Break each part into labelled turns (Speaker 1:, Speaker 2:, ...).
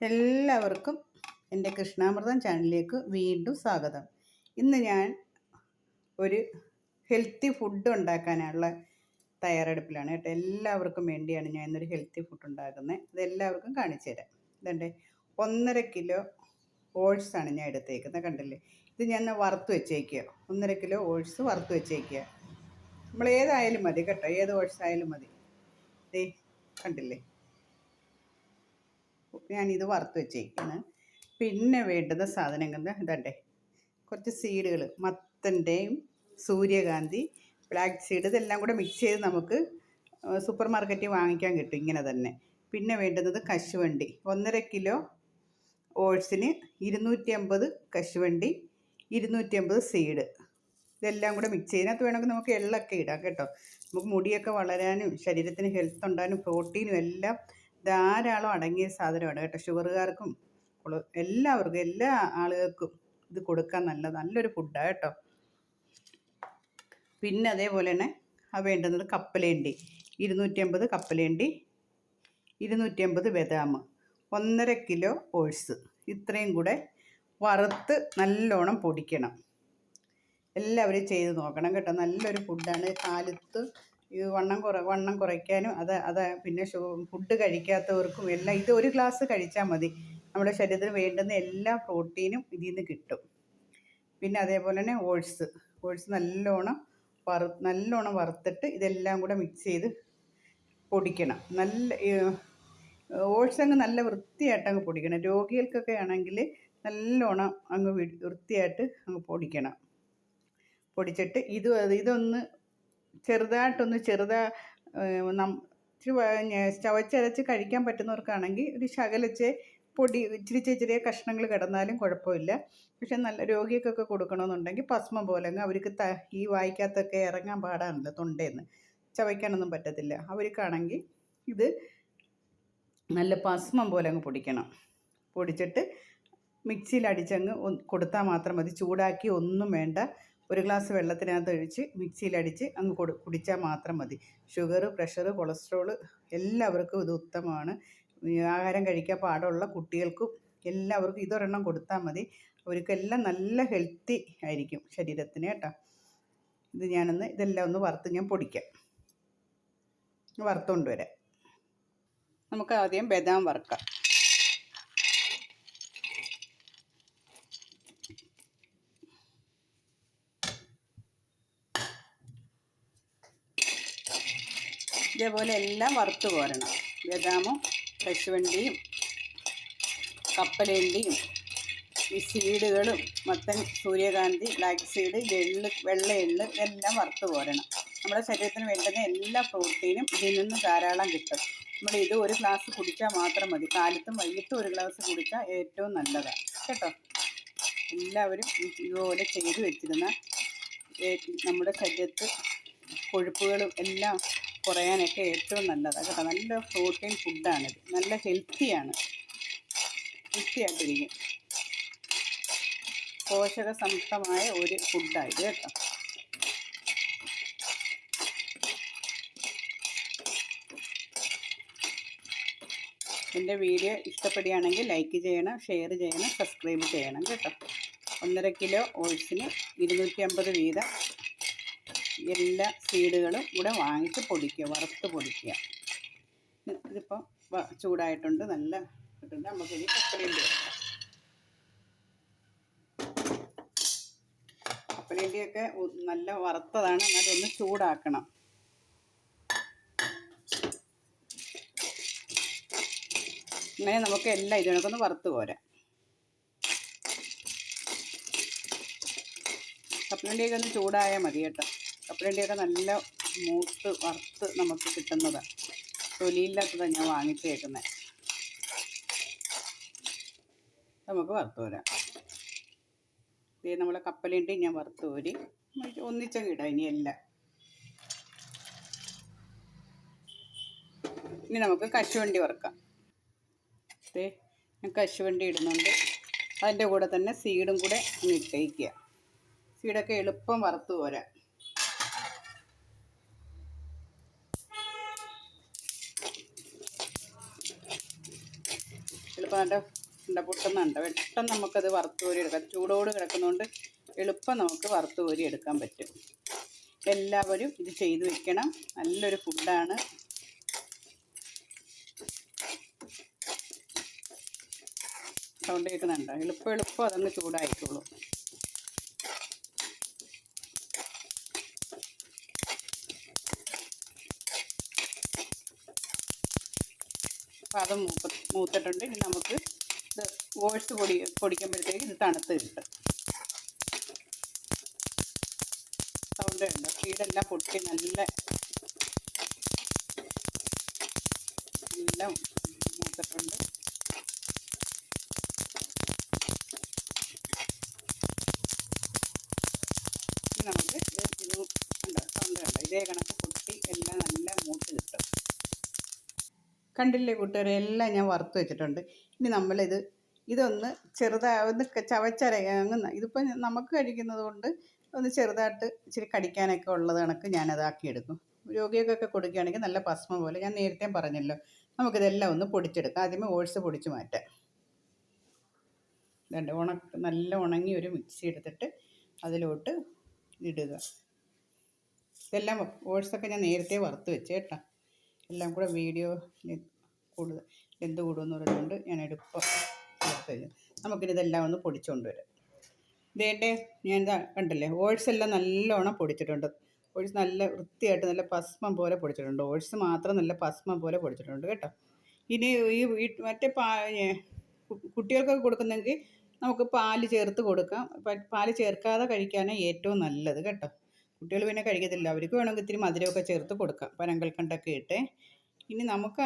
Speaker 1: എല്ലാവർക്കും എൻ്റെ കൃഷ്ണാമൃതം ചാനലിലേക്ക് വീണ്ടും സ്വാഗതം. ഇന്ന് ഞാൻ ഒരു ഹെൽത്തി ഫുഡ് ഉണ്ടാക്കാനുള്ള തയ്യാറെടുപ്പിലാണ് കേട്ടോ. എല്ലാവർക്കും വേണ്ടിയാണ് ഞാൻ ഇന്നൊരു ഹെൽത്തി ഫുഡ് ഉണ്ടാക്കുന്നത്. അതെല്ലാവർക്കും കാണിച്ചു തരാം. ഇതുണ്ട് 1.5 കിലോ ഓട്സാണ് ഞാൻ എടുത്തേക്കുന്നത്. കണ്ടില്ലേ, ഇത് ഞാൻ വറുത്ത് വെച്ചേക്കുക. 1.5 കിലോ ഓട്സ് വറുത്ത് വെച്ചേക്കുക. നമ്മൾ ഏതായാലും മതി കേട്ടോ, ഏത് ഓട്സ് ആയാലും മതി. കണ്ടില്ലേ, ഞാനിത് വറുത്ത് വെച്ചേക്കാണ്. പിന്നെ വേണ്ടുന്ന സാധനങ്ങൾ ഇതണ്ടേ, കുറച്ച് സീഡുകൾ, മത്തൻ്റെയും സൂര്യകാന്തി, ബ്ലാക്ക് സീഡ്, ഇതെല്ലാം കൂടെ മിക്സ് ചെയ്ത് നമുക്ക് സൂപ്പർ മാർക്കറ്റിൽ വാങ്ങിക്കാൻ കിട്ടും ഇങ്ങനെ തന്നെ. പിന്നെ വേണ്ടുന്നത് കശുവണ്ടി. 1.5 കിലോ ഓട്സിന് 250 കശുവണ്ടി, 250 സീഡ്, ഇതെല്ലാം കൂടെ മിക്സ് ചെയ്യുന്നതിനകത്ത് വേണമെങ്കിൽ നമുക്ക് എള്ളൊക്കെ ഇടാം കേട്ടോ. നമുക്ക് മുടിയൊക്കെ വളരാനും ശരീരത്തിന് ഹെൽത്ത് ഉണ്ടാകാനും പ്രോട്ടീനും എല്ലാം ധാരാളം അടങ്ങിയ സാധനമാണ് കേട്ടോ. ഷുഗറുകാർക്കും എല്ലാവർക്കും, എല്ലാ ആളുകൾക്കും ഇത് കൊടുക്കാൻ നല്ലൊരു ഫുഡാണ് കേട്ടോ. പിന്നെ അതേപോലെ തന്നെ വേണ്ടുന്നത് കപ്പലേണ്ടി, 250 കപ്പലേണ്ടി, 250 ബദാം, 1.5 കിലോ ഓട്സ്, ഇത്രയും കൂടെ വറുത്ത് നല്ലോണം പൊടിക്കണം. എല്ലാവരും ചെയ്ത് നോക്കണം കേട്ടോ. നല്ലൊരു ഫുഡാണ്. കാലത്ത് ഈ വണ്ണം കുറയ്ക്കാനും പിന്നെ ഫുഡ് കഴിക്കാത്തവർക്കും എല്ലാം ഇത് ഒരു ഗ്ലാസ് കഴിച്ചാൽ മതി. നമ്മുടെ ശരീരത്തിന് വേണ്ടുന്ന എല്ലാ പ്രോട്ടീനും ഇതിൽ നിന്ന് കിട്ടും. പിന്നെ അതേപോലെ തന്നെ ഓട്സ് നല്ലോണം വറുത്തിട്ട് ഇതെല്ലാം കൂടെ മിക്സ് ചെയ്ത് പൊടിക്കണം. ഓട്സ് അങ്ങ് നല്ല വൃത്തിയായിട്ട് അങ്ങ് പൊടിക്കണം. രോഗികൾക്കൊക്കെ ആണെങ്കിൽ നല്ലോണം അങ്ങ് വൃത്തിയായിട്ട് അങ്ങ് പൊടിക്കണം. പൊടിച്ചിട്ട് ഇതൊന്ന് ചെറുതായിട്ടൊന്ന് ചവച്ചരച്ച് കഴിക്കാൻ പറ്റുന്നവർക്കാണെങ്കിൽ ഒരു ശകലച്ച് പൊടി ചെറിയ കഷ്ണങ്ങൾ കിടന്നാലും കുഴപ്പമില്ല. പക്ഷെ നല്ല രോഗികൾക്കൊക്കെ കൊടുക്കണമെന്നുണ്ടെങ്കിൽ ഭസ്മം പോലെ അങ്ങ് അവർക്ക് ഈ വായിക്കകത്തൊക്കെ ഇറങ്ങാൻ പാടാണല്ലോ, തൊണ്ടേന്ന് ചവയ്ക്കാനൊന്നും പറ്റത്തില്ല. അവർക്കാണെങ്കിൽ ഇത് നല്ല ഭസ്മം പോലെ അങ്ങ് പൊടിക്കണം. പൊടിച്ചിട്ട് മിക്സിയിൽ അടിച്ചങ്ങ് കൊടുത്താൽ മാത്രം മതി. ചൂടാക്കി ഒന്നും വേണ്ട. ഒരു ഗ്ലാസ് വെള്ളത്തിനകത്ത് ഒഴിച്ച് മിക്സിയിലടിച്ച് അങ്ങ് കുടിച്ചാൽ മാത്രം മതി. ഷുഗർ, പ്രഷർ, കൊളസ്ട്രോൾ എല്ലാവർക്കും ഇത് ഉത്തമമാണ്. ആഹാരം കഴിക്കാൻ പാടുള്ള കുട്ടികൾക്കും എല്ലാവർക്കും ഇതൊരെണ്ണം കൊടുത്താൽ മതി. അവർക്കെല്ലാം നല്ല ഹെൽത്തി ആയിരിക്കും ശരീരത്തിന് കേട്ടോ. ഇതെല്ലാം ഒന്ന് വറുത്ത് ഞാൻ പൊടിക്കാം. വറുത്തുകൊണ്ട് വരാം. നമുക്ക് ആദ്യം ബദാം വറുക്കാം. ഇതേപോലെ എല്ലാം വറുത്ത് കോരണം. ബദാമും കശുവണ്ടിയും കപ്പലേണ്ടിയും ഈ സീഡുകളും മത്തൻ, സൂര്യകാന്തി, ബ്ലാക്ക് സീഡ്, വെള്ള എള്ള് ഇതെല്ലാം വറുത്ത് കോരണം. നമ്മുടെ ശരീരത്തിന് വേണ്ടുന്ന എല്ലാ പ്രോട്ടീനും ഇതിൽ നിന്ന് ധാരാളം കിട്ടും. നമ്മൾ ഇത് ഒരു ഗ്ലാസ് കുടിച്ചാൽ മാത്രം മതി. കാലത്തും വൈകിട്ടും ഒരു ഗ്ലാസ് കുടിച്ചാൽ ഏറ്റവും നല്ലതാണ് കേട്ടോ. എല്ലാവരും ഇതുപോലെ ചെയ്ത് വെച്ചിരുന്ന നമ്മുടെ ശരീരത്ത് കൊഴുപ്പുകളും എല്ലാം കുറയാനൊക്കെ ഏറ്റവും നല്ലതാണ് കേട്ടോ. നല്ല പ്രോട്ടീൻ ഫുഡാണിത്. നല്ല ഹെൽത്തിയായിട്ടിരിക്കും. പോഷക സമൃദ്ധമായ ഒരു ഫുഡായത് കേട്ടോ. എൻ്റെ വീഡിയോ ഇഷ്ടപ്പെടുകയാണെങ്കിൽ ലൈക്ക് ചെയ്യണം, ഷെയർ ചെയ്യണം, സബ്സ്ക്രൈബ് ചെയ്യണം കേട്ടോ. 1.5 കിലോ ഓട്സിന് 250 വീതം എല്ലാ സീഡുകളും കൂടെ വാങ്ങിച്ച് പൊടിക്കുക, വറുത്ത് പൊടിക്കുക. ഇതിപ്പോൾ ചൂടായിട്ടുണ്ട്, നല്ല ഇട്ടുണ്ട്. നമുക്കിനി കപ്പലേണ്ടി വെക്കാം. കപ്പലേണ്ടിയൊക്കെ നല്ല വറുത്തതാണ്, എന്നാലും ഒന്ന് ചൂടാക്കണം. ഇങ്ങനെ നമുക്ക് എല്ലാം ഇതിനൊക്കെ വറുത്ത് പോരാം. കപ്പലണ്ടിയൊക്കെ ഒന്ന് ചൂടായാൽ മതി കേട്ടോ. കപ്പലണ്ടിയൊക്കെ നല്ല മൂത്ത് വറുത്ത് നമുക്ക് കിട്ടുന്നതാണ്. തൊലിയില്ലാത്തതാണ് ഞാൻ വാങ്ങിച്ചേക്കുന്നത്. നമുക്ക് വറുത്ത് പോരാം. നമ്മളെ കപ്പലണ്ടി ഞാൻ വറുത്ത് കോരി ഒന്നിച്ചങ്ങ് ഇടാം ഇനിയെല്ലാം. ഇനി നമുക്ക് കശുവണ്ടി വറുക്കാം. ഞാൻ കശുവണ്ടി ഇടുന്നുണ്ട്. അതിൻ്റെ കൂടെ തന്നെ സീഡും കൂടെ ഒന്ന് ഇട്ടേക്കുക. സീഡൊക്കെ എളുപ്പം വറുത്ത് പോരാം. ഇപ്പോൾ നല്ല പൊട്ടുന്നുണ്ട്. പെട്ടെന്ന് നമുക്കത് വറുത്ത് കോരി എടുക്കാം. ചൂടോട് കിടക്കുന്നതുകൊണ്ട് എളുപ്പം നമുക്ക് വറുത്ത് കോരി എടുക്കാൻ പറ്റും. എല്ലാവരും ഇത് ചെയ്ത് വെക്കണം. നല്ലൊരു ഫുഡാണ്. സൗണ്ട് കേൾക്കുന്നുണ്ടോ? എളുപ്പം അതങ്ങ് ചൂടായിക്കോളൂ. അപ്പോൾ അത് മൂത്തിട്ടുണ്ട്. ഇനി നമുക്ക് ഇത് ഓട്സ് പൊടിക്കുമ്പോഴത്തേക്ക് ഇത് തണുത്ത് കിട്ടും. സൗണ്ട് ഉണ്ട്. സീഡെല്ലാം പൊട്ടി നല്ല മൂത്തിട്ടുണ്ട്. ഇനി നമുക്ക് സൗണ്ട് കണ്ടോ? ഇതേ കണക്ക് പൊട്ടി എല്ലാം നല്ല മൂത്ത് കിട്ടും. കണ്ടില്ലേ കൂട്ടുകാരെ, എല്ലാം ഞാൻ വറുത്ത് വെച്ചിട്ടുണ്ട്. ഇനി ഇതൊന്ന് ചെറുതായി ചവച്ചരങ്ങുന്ന, ഇതിപ്പോൾ നമുക്ക് കഴിക്കുന്നത് കൊണ്ട് ഒന്ന് ചെറുതായിട്ട് ഇച്ചിരി കടിക്കാനൊക്കെ ഉള്ളത് കണക്ക് ഞാനതാക്കിയെടുക്കും. രോഗികൾക്കൊക്കെ കൊടുക്കുകയാണെങ്കിൽ നല്ല ഭസ്മം പോലെ, ഞാൻ നേരത്തെ പറഞ്ഞല്ലോ, നമുക്കിതെല്ലാം ഒന്ന് പൊടിച്ചെടുക്കാം. ആദ്യമേ ഓട്സ് പൊടിച്ച് മാറ്റാം. നല്ല ഉണങ്ങി ഒരു മിക്സി എടുത്തിട്ട് അതിലോട്ട് ഇടുക. ഇതെല്ലാം ഓട്സൊക്കെ ഞാൻ നേരത്തെ വറുത്ത് വെച്ച് കേട്ടോ. എല്ലാം കൂടെ വീഡിയോ കൂടുതൽ എന്ത് കൂടുമെന്ന് പറഞ്ഞുകൊണ്ട് ഞാൻ എളുപ്പം ചേർത്ത് കഴിഞ്ഞു. നമുക്കിതെല്ലാം ഒന്ന് പൊടിച്ചുകൊണ്ട് വരാം. ഇതേണ്ടേ ഞാൻ കണ്ടില്ലേ, ഓട്സ് എല്ലാം നല്ലോണം പൊടിച്ചിട്ടുണ്ട്. ഓട്സ് നല്ല വൃത്തിയായിട്ട് നല്ല ഭസ്മം പോലെ പൊടിച്ചിട്ടുണ്ട്. ഓട്സ് മാത്രം നല്ല ഭസ്മം പോലെ പൊടിച്ചിട്ടുണ്ട് കേട്ടോ. ഇനി ഈ മറ്റേ കുട്ടികൾക്കൊക്കെ കൊടുക്കുന്നെങ്കിൽ നമുക്ക് പാല് ചേർത്ത് കൊടുക്കാം. പാല് ചേർക്കാതെ കഴിക്കാനാണ് ഏറ്റവും നല്ലത് കേട്ടോ. കുട്ടികൾ പിന്നെ കഴിക്കത്തില്ല. അവർക്ക് വേണമെങ്കിൽ ഇത്തിരി മധുരമൊക്കെ ചേർത്ത് കൊടുക്കാം, പനങ്കൽക്കണ്ടൊക്കെ ഇട്ട്. ഇനി നമുക്ക്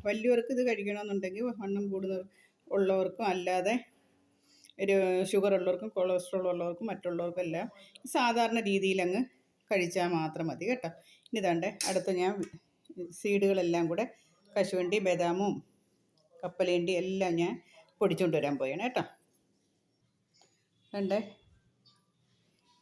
Speaker 1: വലിയവർക്ക് ഇത് കഴിക്കണമെന്നുണ്ടെങ്കിൽ വണ്ണം ഉള്ളവർക്കും അല്ലാതെ ഒരു ഷുഗർ ഉള്ളവർക്കും കൊളസ്ട്രോൾ ഉള്ളവർക്കും മറ്റുള്ളവർക്കും എല്ലാം സാധാരണ രീതിയിലങ്ങ് കഴിച്ചാൽ മാത്രം മതി കേട്ടോ. ഇനി ഇതാണ്ട് അടുത്ത ഞാൻ സീഡുകളെല്ലാം കൂടെ കശുവണ്ടി, ബദാമും കപ്പലേണ്ടി എല്ലാം ഞാൻ പൊടിച്ചുകൊണ്ട് വരാൻ പോയാണ് കേട്ടോ.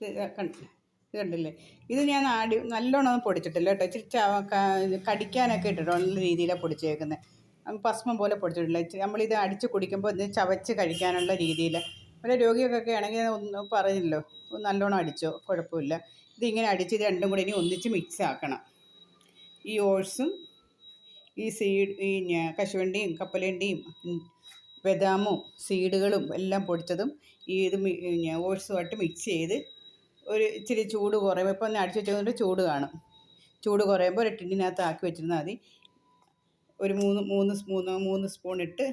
Speaker 1: ഇത് കണ്ടില്ലേ, ഇത് ഞാൻ നല്ലോണം പൊടിച്ചിട്ടില്ല കേട്ടോ. ഇച്ചിരി കടിക്കാനൊക്കെ ഇട്ടിട്ടോ നല്ല രീതിയിലാണ് പൊടിച്ചേക്കുന്നത്. ഭസ്മം പോലെ പൊടിച്ചിട്ടില്ല. നമ്മളിത് അടിച്ച് കുടിക്കുമ്പോൾ ഇത് ചവച്ച് കഴിക്കാനുള്ള രീതിയിൽ. പല രോഗികൾക്കൊക്കെ ആണെങ്കിൽ ഒന്ന് പറഞ്ഞല്ലോ, നല്ലോണം അടിച്ചോ കുഴപ്പമില്ല. ഇതിങ്ങനെ അടിച്ച് ഇത് രണ്ടും കൂടി ഇനി ഒന്നിച്ച് മിക്സ് ആക്കണം. ഈ ഓട്സും ഈ കശുവണ്ടിയും കപ്പലണ്ടിയും ബദാമും സീഡുകളും എല്ലാം പൊടിച്ചതും ഓട്സുമായിട്ട് മിക്സ് ചെയ്ത് ഒരു ഇച്ചിരി ചൂട് കുറയുമ്പോൾ, ഇപ്പോൾ ഒന്ന് അടിച്ച് വെച്ചതുകൊണ്ട് ചൂട് കാണും. ചൂട് കുറയുമ്പോൾ ഒരു ടിന്നിനകത്ത് ആക്കി വെച്ചിരുന്നാൽ മതി. ഒരു മൂന്ന് സ്പൂൺ ഇട്ട്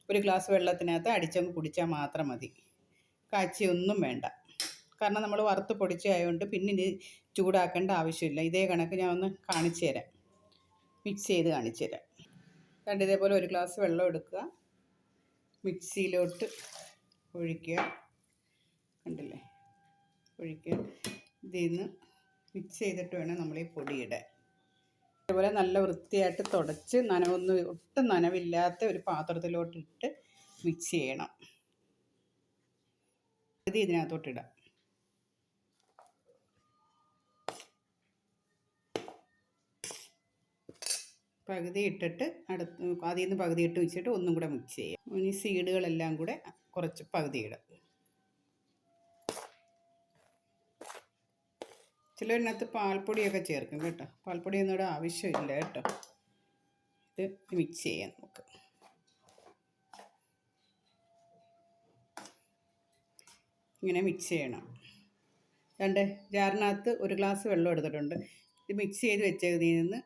Speaker 1: ഒരു ഗ്ലാസ് വെള്ളത്തിനകത്ത് അടിച്ചങ്ങ് കുടിച്ചാൽ മാത്രം മതി. കാച്ചിയൊന്നും വേണ്ട. കാരണം നമ്മൾ വറുത്ത് പൊടിച്ചതായതുകൊണ്ട് പിന്നെ ഇത് ചൂടാക്കേണ്ട ആവശ്യമില്ല. ഇതേ കണക്ക് ഞാൻ ഒന്ന് കാണിച്ചു തരാം, മിക്സ് ചെയ്ത് കാണിച്ചു തരാം. ഇതേപോലെ ഒരു ഗ്ലാസ് വെള്ളം എടുക്കുക, മിക്സിയിലോട്ട് ഒഴിക്കുക. കണ്ടില്ലേ, ഒഴിക്കുക. ഇതിൽ നിന്ന് മിക്സ് ചെയ്തിട്ട് വേണം നമ്മൾ ഈ പൊടിയിടാൻ. അതേപോലെ നല്ല വൃത്തിയായിട്ട് തുടച്ച് ഒട്ടും നനവില്ലാത്ത ഒരു പാത്രത്തിലോട്ടിട്ട് മിക്സ് ചെയ്യണം. ഇത് ഇതിനകത്തോട്ടിടാം. പകുതി ഇട്ടിട്ട് അതിൽ നിന്ന് പകുതി ഇട്ട് വെച്ചിട്ട് ഒന്നും കൂടെ മിക്സ് ചെയ്യാം. ഇനി സീഡുകളെല്ലാം കൂടെ കുറച്ച് പകുതി ഇടാം. ചിലതിനകത്ത് പാൽപ്പൊടിയൊക്കെ ചേർക്കും കേട്ടോ. പാൽപ്പൊടിയൊന്നും ഇവിടെ ആവശ്യമില്ല കേട്ടോ. ഇത് മിക്സ് ചെയ്യാം നമുക്ക്. ഇങ്ങനെ മിക്സ് ചെയ്യണം. ജാറിനകത്ത് ഒരു ഗ്ലാസ് വെള്ളം എടുത്തിട്ടുണ്ട്. ഇത് മിക്സ് ചെയ്ത് വെച്ചതിൽ നിന്ന്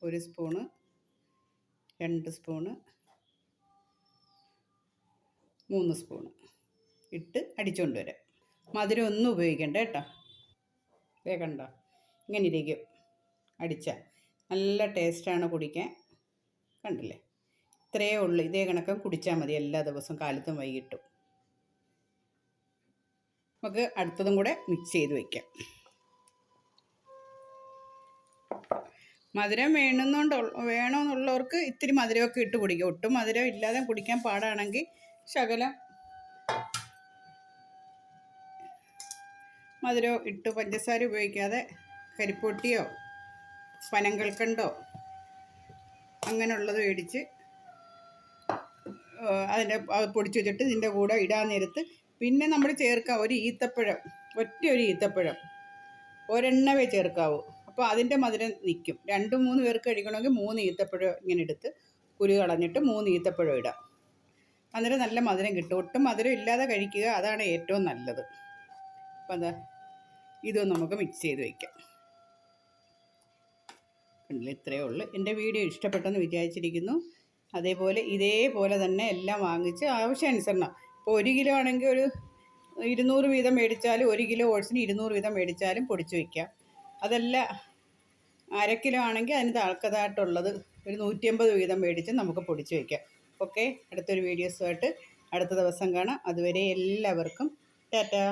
Speaker 1: 1 സ്പൂണ്, 2 സ്പൂണ്, 3 സ്പൂണ് ഇട്ട് അടിച്ചുകൊണ്ട് വരാം. മധുരം ഒന്നും ഉപയോഗിക്കണ്ട കേട്ടോ. കണ്ടോ, ഇങ്ങനെ ഇരിക്കും അടിച്ചാൽ. നല്ല ടേസ്റ്റാണ് കുടിക്കാൻ. കണ്ടില്ലേ, ഇത്രയേ ഉള്ളൂ. ഇതേ കണക്കം കുടിച്ചാൽ മതി എല്ലാ ദിവസവും കാലത്തും വൈകിട്ടും. നമുക്ക് അടുത്തതും കൂടെ മിക്സ് ചെയ്ത് വയ്ക്കാം. മധുരം വേണമെന്നുള്ളവർക്ക് ഇത്തിരി മധുരമൊക്കെ ഇട്ട് കുടിക്കും. ഒട്ടും മധുരം ഇല്ലാതെ കുടിക്കാൻ പാടാണെങ്കിൽ ശകലം മധുരം ഇട്ട്, പഞ്ചസാര ഉപയോഗിക്കാതെ കരിപ്പൊട്ടിയോ പനങ്കൽക്കണ്ടോ അങ്ങനെയുള്ളത് മേടിച്ച് അതിൻ്റെ പൊടിച്ച് വെച്ചിട്ട് ഇതിൻ്റെ കൂടെ ഇടാൻ നേരത്ത് പിന്നെ നമ്മൾ ചേർക്കാം ഒരു ഈത്തപ്പഴം, ഒരു ഈത്തപ്പഴം ഒരെണ്ണവേ ചേർക്കാവൂ. അപ്പോൾ അതിൻ്റെ മധുരം നിൽക്കും. 2-3 പേർക്ക് കഴിക്കണമെങ്കിൽ 3 ഈത്തപ്പഴം ഇങ്ങനെ എടുത്ത് കുരു കളഞ്ഞിട്ട് 3 ഈത്തപ്പഴം ഇടാം. അന്നേരം നല്ല മധുരം കിട്ടും. ഒട്ടും മധുരം ഇല്ലാതെ കഴിക്കുക, അതാണ് ഏറ്റവും നല്ലത്. അപ്പോൾ എന്താ ഇതൊന്നും നമുക്ക് മിക്സ് ചെയ്ത് വയ്ക്കാം. കണ്ടില്ല, ഇത്രയേ ഉള്ളൂ. എൻ്റെ വീഡിയോ ഇഷ്ടപ്പെട്ടെന്ന് വിചാരിച്ചിരിക്കുന്നു. ഇതേപോലെ തന്നെ എല്ലാം വാങ്ങിച്ച് ആവശ്യാനുസരണം. ഇപ്പോൾ 1 കിലോ ആണെങ്കിൽ ഒരു 200 വീതം മേടിച്ചാലും 1 കിലോ ഓട്സിന് 200 വീതം മേടിച്ചാലും പൊടിച്ച് വയ്ക്കാം. അതല്ല 1/2 കിലോ ആണെങ്കിൽ അതിന് താൽക്കതായിട്ടുള്ളത് ഒരു 150 വീതം മേടിച്ച് നമുക്ക് പൊടിച്ച് വയ്ക്കാം. ഓക്കെ, അടുത്തൊരു വീഡിയോസുമായിട്ട് അടുത്ത ദിവസം കാണാം. അതുവരെ എല്ലാവർക്കും ടാറ്റാ.